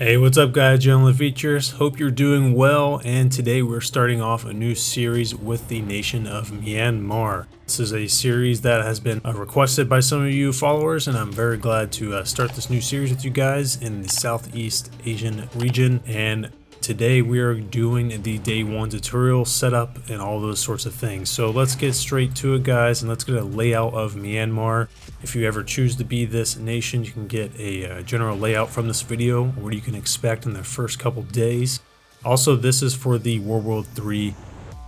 Hey, what's up guys, General Features. Hope you're doing well, and today we're starting off a new series with the nation of Myanmar. This is a series that has been requested by some of you followers, and I'm very glad to start this new series with you guys in the Southeast Asian region. And today we are doing the day one tutorial setup and all those sorts of things. So let's get straight to it guys, and let's get a layout of Myanmar. If you ever choose to be this nation, you can get a general layout from this video, what you can expect in the first couple days. Also, this is for the World War III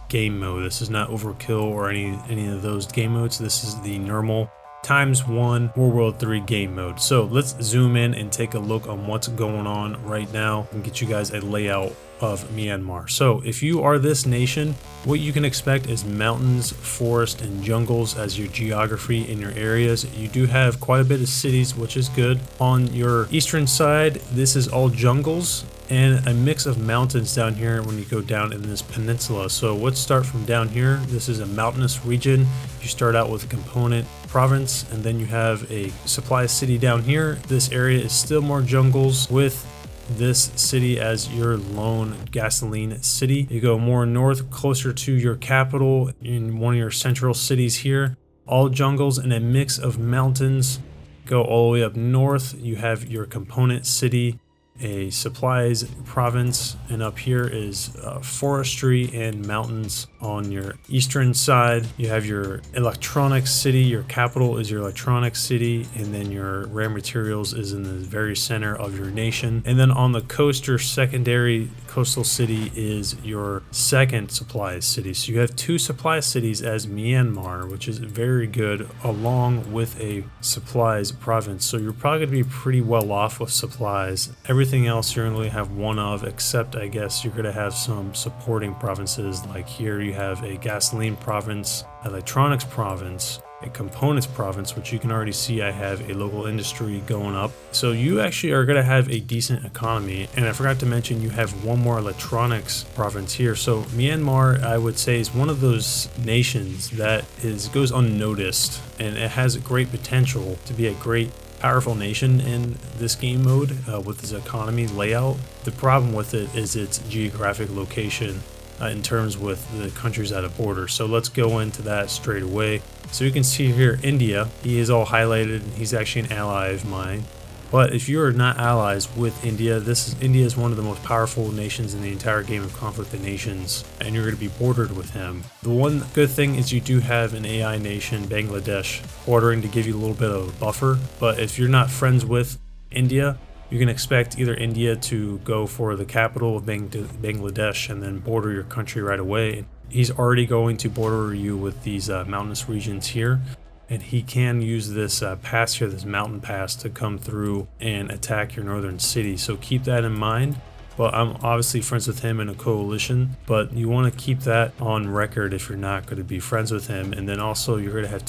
game mode. This is not Overkill or any of those game modes. This is the normal ×1 World War III game mode. So let's zoom in and take a look on what's going on right now and get you guys a layout of Myanmar. So if you are this nation, what you can expect is mountains, forest, and jungles as your geography in your areas. You do have quite a bit of cities, which is good. On your eastern side, this is all jungles and a mix of mountains down here when you go down in this peninsula. So let's start from down here. This is a mountainous region. You start out with a component province, and then you have a supply city down here. This area is still more jungles with this city as your lone gasoline city. You go more north, closer to your capital in one of your central cities here. All jungles and a mix of mountains. Go all the way up north, you have your component city, a supplies province, and up here is forestry and mountains. On your eastern side, you have your electronics city. Your capital is your electronics city, and then your rare materials is in the very center of your nation. And then on the coast, your secondary coastal city is your second supply city. So you have two supply cities as Myanmar, which is very good, along with a supplies province. So you're probably going to be pretty well off with supplies. Everything else you're going to have one of, except I guess you're going to have some supporting provinces. Like here you have a gasoline province, electronics province, a components province, which you can already see I have a local industry going up. So you actually are going to have a decent economy. And I forgot to mention you have one more electronics province here. So Myanmar, I would say, is one of those nations that goes unnoticed, and it has great potential to be a great powerful nation in this game mode with its economy layout. The problem with it is its geographic location in terms with the countries at a border. So let's go into that straight away. So you can see here India, he is all highlighted, and he's actually an ally of mine. But if you are not allies with India, India is one of the most powerful nations in the entire game of Conflict of Nations, and you're going to be bordered with him. The one good thing is you do have an AI nation, Bangladesh, bordering to give you a little bit of a buffer. But if you're not friends with India, you can expect either India to go for the capital of Bangladesh and then border your country right away. He's already going to border you with these mountainous regions here. And he can use this pass here, this mountain pass, to come through and attack your northern city. So keep that in mind. But I'm obviously friends with him in a coalition, but you want to keep that on record if you're not going to be friends with him. And then also you're going to have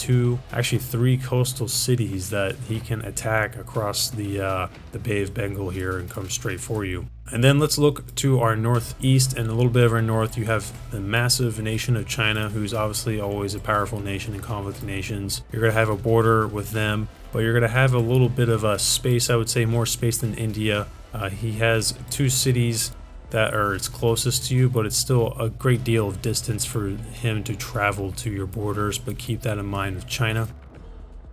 three coastal cities that he can attack across the Bay of Bengal here and come straight for you. And then let's look to our northeast and a little bit of our north. You have the massive nation of China, who's obviously always a powerful nation in Conflict of Nations. You're going to have a border with them, but you're going to have a little bit of a space, I would say more space than India. He has two cities that are its closest to you, but it's still a great deal of distance for him to travel to your borders, but keep that in mind with China.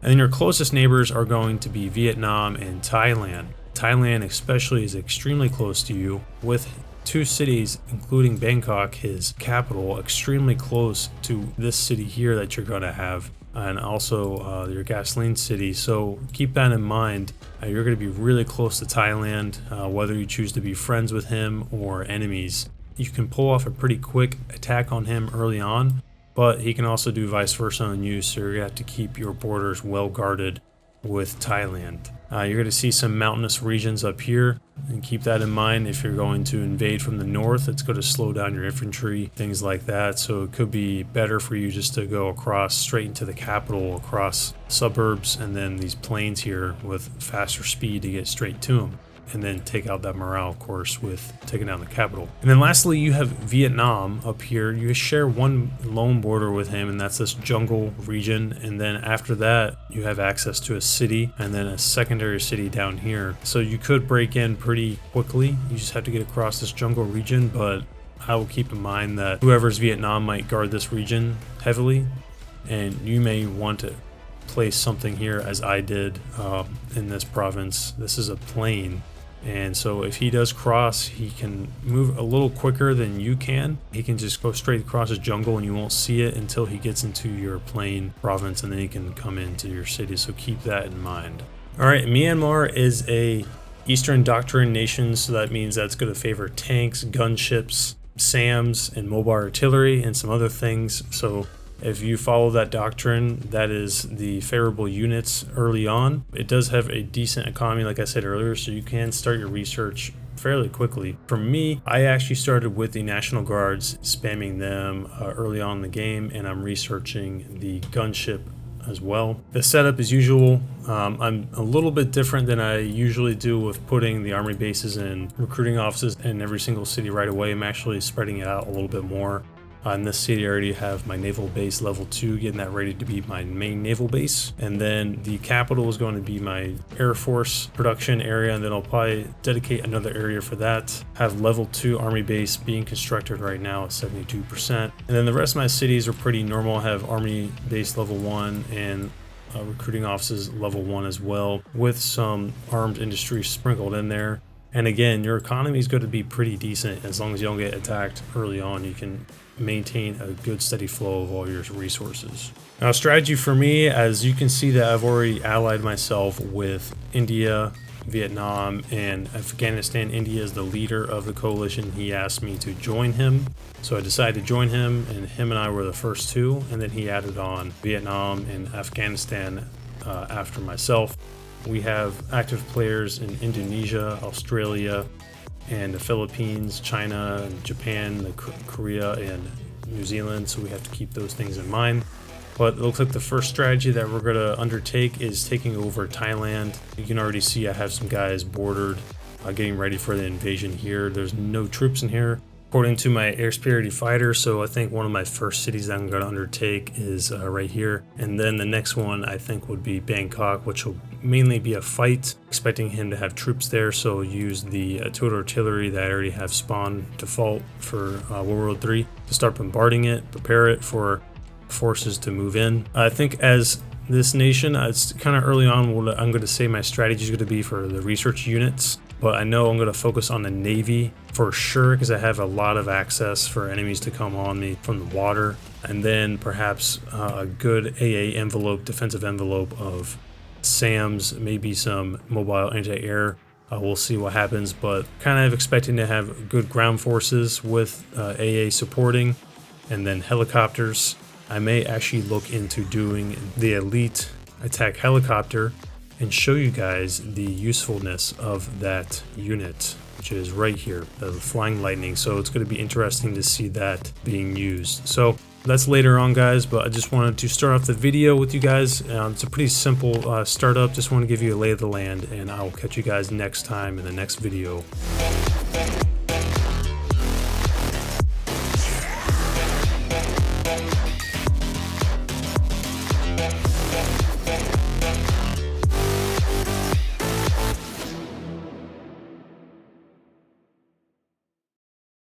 And then your closest neighbors are going to be Vietnam and Thailand. Thailand especially is extremely close to you, with two cities, including Bangkok, his capital, extremely close to this city here that you're going to have, and also your gasoline city. So keep that in mind. You're going to be really close to Thailand, whether you choose to be friends with him or enemies. You can pull off a pretty quick attack on him early on, but he can also do vice versa on you, so you're going to have to keep your borders well guarded with Thailand. You're going to see some mountainous regions up here, and keep that in mind. If you're going to invade from the north, it's going to slow down your infantry, things like that. So it could be better for you just to go across straight into the capital, across suburbs, and then these plains here with faster speed to get straight to them. and then take out that morale, of course, with taking down the capital. And then lastly, you have Vietnam up here. You share one lone border with him, and that's this jungle region. And then after that, you have access to a city and then a secondary city down here. So you could break in pretty quickly. You just have to get across this jungle region, but I will keep in mind that whoever's Vietnam might guard this region heavily, and you may want to place something here as I did in this province. This is a plain, and so if he does cross, he can move a little quicker than you can. He can just go straight across his jungle and you won't see it until he gets into your plain province, and then he can come into your city, so keep that in mind. Alright, Myanmar is a Eastern Doctrine nation, so that means that's going to favor tanks, gunships, SAMs, and mobile artillery, and some other things. So if you follow that doctrine, that is the favorable units early on. It does have a decent economy, like I said earlier, so you can start your research fairly quickly. For me, I actually started with the National Guards, spamming them early on in the game, and I'm researching the gunship as well. The setup is usual. I'm a little bit different than I usually do with putting the army bases and recruiting offices in every single city right away. I'm actually spreading it out a little bit more. In this city, I already have my naval base level 2, getting that ready to be my main naval base. And then the capital is going to be my Air Force production area, and then I'll probably dedicate another area for that. Have level 2 army base being constructed right now at 72%. And then the rest of my cities are pretty normal. I have army base level 1 and recruiting offices level 1 as well, with some armed industry sprinkled in there. And again, your economy is going to be pretty decent. As long as you don't get attacked early on, you can maintain a good steady flow of all your resources. Now, strategy for me, as you can see that I've already allied myself with India, Vietnam, and Afghanistan. India is the leader of the coalition. He asked me to join him, so I decided to join him, and him and I were the first two, and then he added on Vietnam and Afghanistan after myself. We have active players in Indonesia, Australia, and the Philippines, China, Japan, Korea, and New Zealand, so we have to keep those things in mind. But it looks like the first strategy that we're going to undertake is taking over Thailand. You can already see I have some guys bordered, getting ready for the invasion here. There's no troops in here, according to my air superiority fighter, so I think one of my first cities that I'm going to undertake is right here. And then the next one I think would be Bangkok, which will mainly be a fight, expecting him to have troops there, so use the total artillery that I already have spawned default for World War III to start bombarding it, prepare it for forces to move in. I think as this nation, it's kind of early on what I'm going to say my strategy is going to be for the research units, but I know I'm going to focus on the Navy for sure, because I have a lot of access for enemies to come on me from the water, and then perhaps a good AA envelope, defensive envelope of SAMs, maybe some mobile anti-air. We'll see what happens, but kind of expecting to have good ground forces with AA supporting, and then helicopters. I may actually look into doing the elite attack helicopter and show you guys the usefulness of that unit, which is right here, the Flying Lightning. So it's going to be interesting to see that being used. So that's later on, guys, but I just wanted to start off the video with you guys. It's a pretty simple startup. Just want to give you a lay of the land, and I will catch you guys next time in the next video.